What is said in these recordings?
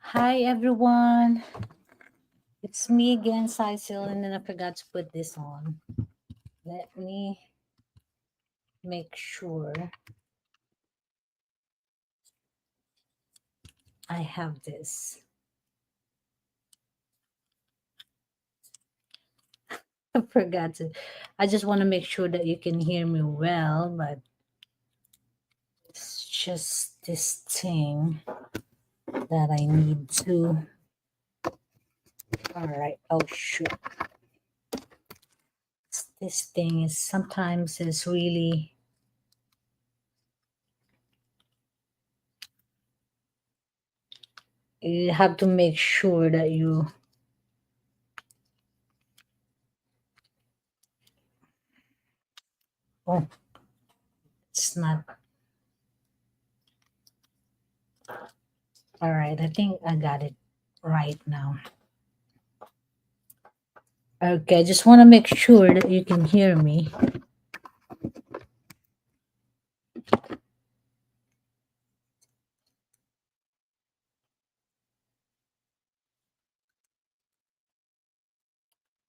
Hi everyone, it's me again, Cecil, and then I forgot to put this on. Let me make sure I have this. I forgot to. I just want to make sure that you can hear me well, but it's just this thing that I need to. All right. Oh shoot, this thing is sometimes is really. You have to make sure that you. Oh, it's not. All right. I think I got it right now. Okay, I just want to make sure that you can hear me.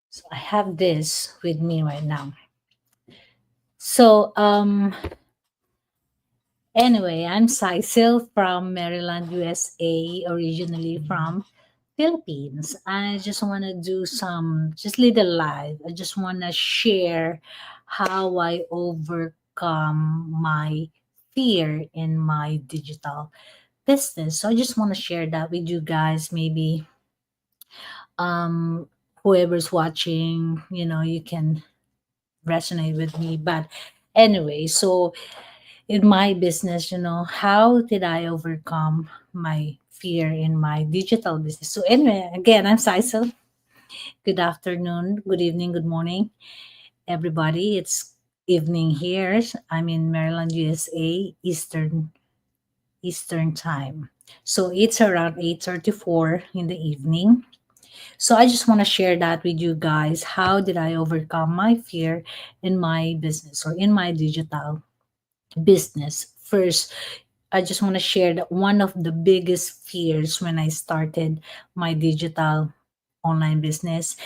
So I have this with me right now. So anyway, I'm Cecil from Maryland, USA, originally from Philippines. I just want to do some just little live. I just want to share how I overcome my fear in my digital business. So I just want to share that with you guys. Maybe um whoever's watching, you can resonate with me. But anyway, so in my business, how did I overcome my fear in my digital business? So anyway, again, I'm Saisel. Good afternoon, good evening, good morning, everybody. It's evening here. I'm in Maryland, USA, Eastern time. So it's around 8:34 in the evening. So I just want to share that with you guys. How did I overcome my fear in my business or in my digital business? First, I just want to share that one of the biggest fears when I started my digital online business,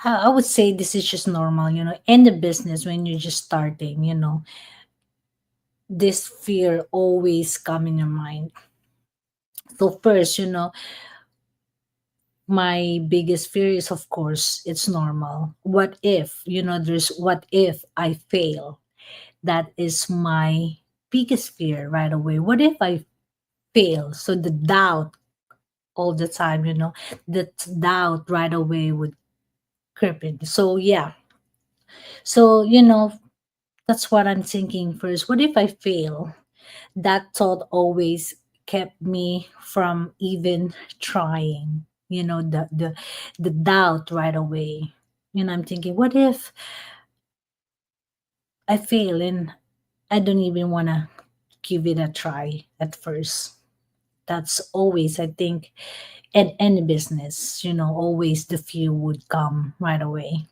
I would say this is just normal, in the business when you're just starting, this fear always come in your mind. So first, my biggest fear is, of course, it's normal. What if, there's what if I fail? That is my biggest fear right away. What if I fail? So the doubt all the time, the doubt right away would creep in. So yeah. So, that's what I'm thinking first. What if I fail? That thought always kept me from even trying, the doubt right away. I'm thinking, what if I fail and I don't even want to give it a try at first? That's always, I think, in any business, always the fear would come right away.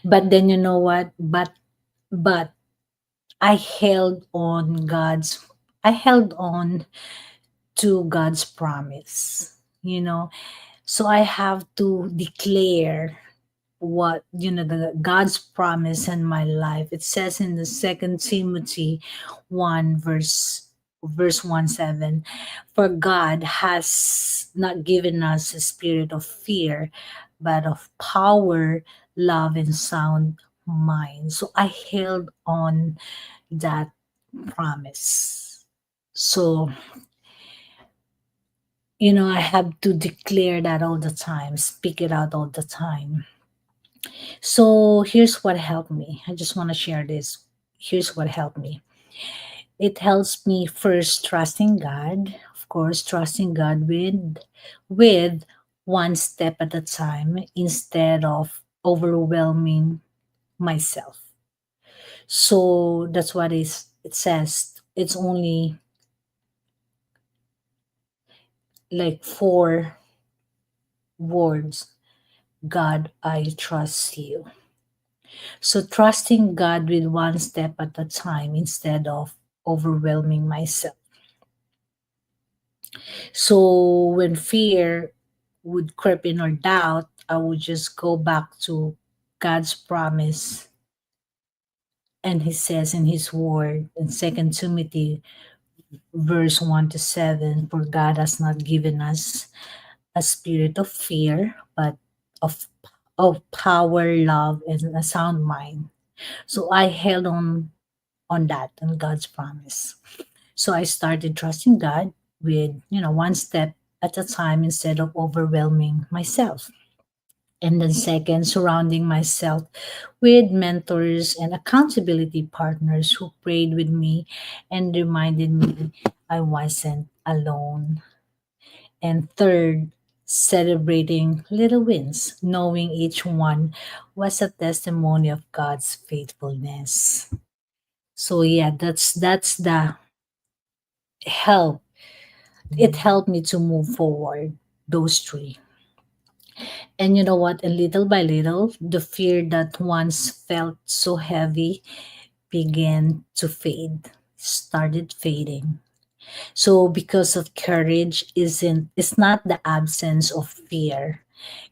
But then you know what? But I held on I held on to God's promise, So I have to declare what, the God's promise in my life. It says in the Second Timothy 1 verse 1 7, for God has not given us a spirit of fear, but of power, love, and sound mind. So I held on that promise. So, I have to declare that all the time, speak it out all the time. So here's what helped me. I just want to share this. Here's what helped me. It helps me first trusting God, of course, trusting God with one step at a time instead of overwhelming myself. So that's what it says. It's only like four words. God, I trust you. So trusting God with one step at a time instead of overwhelming myself. So when fear would creep in or doubt, I would just go back to God's promise. And he says in his word in Second Timothy verse 1 to 7, for God has not given us a spirit of fear, but of power, love, and a sound mind. So I held on that, on God's promise. So I started trusting God with, one step at a time instead of overwhelming myself. And then second, surrounding myself with mentors and accountability partners who prayed with me and reminded me I wasn't alone. And third, celebrating little wins, knowing each one was a testimony of God's faithfulness. So yeah, that's the help. It helped me to move forward. Those three. And you know what? And little by little, the fear that once felt so heavy began to fade, started fading. So because of courage isn't it's not the absence of fear.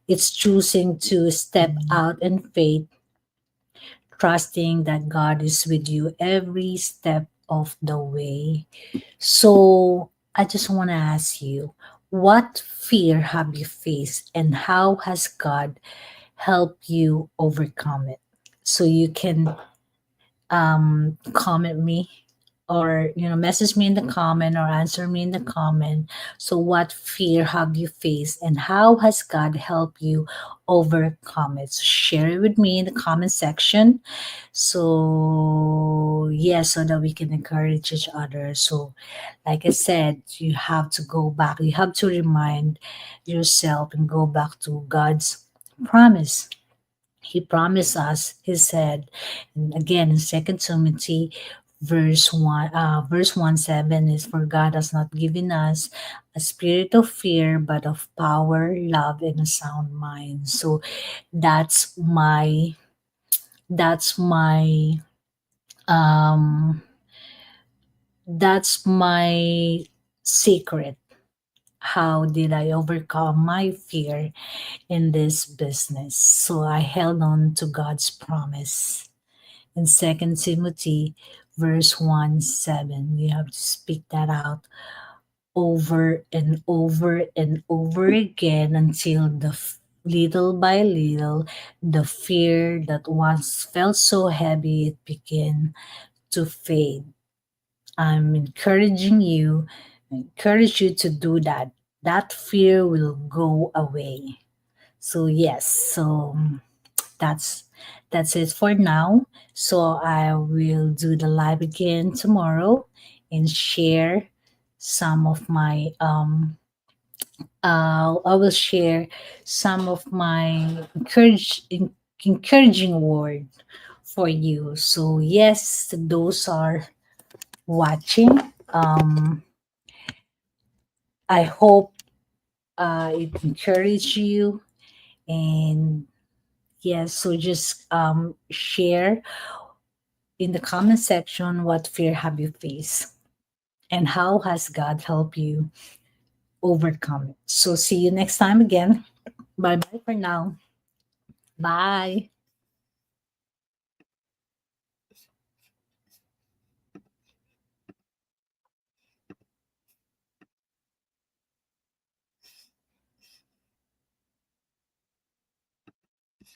It's choosing to step out in faith, trusting that God is with you every step of the way. So I just want to ask you, what fear have you faced and how has God helped you overcome it? So you can comment me or message me in the comment or answer me in the comment. So what fear have you faced and how has God helped you overcome it? So share it with me in the comment section. So yeah, so that we can encourage each other. So like I said, you have to go back, you have to remind yourself and go back to God's promise. He promised us, he said, and again in Second Timothy verse 1 7 is, for God has not given us a spirit of fear, but of power, love, and a sound mind. So that's my that's my um that's my secret. How did I overcome my fear in this business? So I held on to God's promise. In Second Timothy verse 1 7. We have to speak that out over and over and over again until little by little the fear that once felt so heavy it began to fade. I'm encourage you to do that. That fear will go away. So yes, so that's that's it for now. So I will do the live again tomorrow and share some of my I will share some of my encouraging word for you. So yes, those are watching. I hope it encouraged you. And yes, so just share in the comment section what fear have you faced and how has God helped you overcome it. So see you next time again. Bye bye for now. Bye.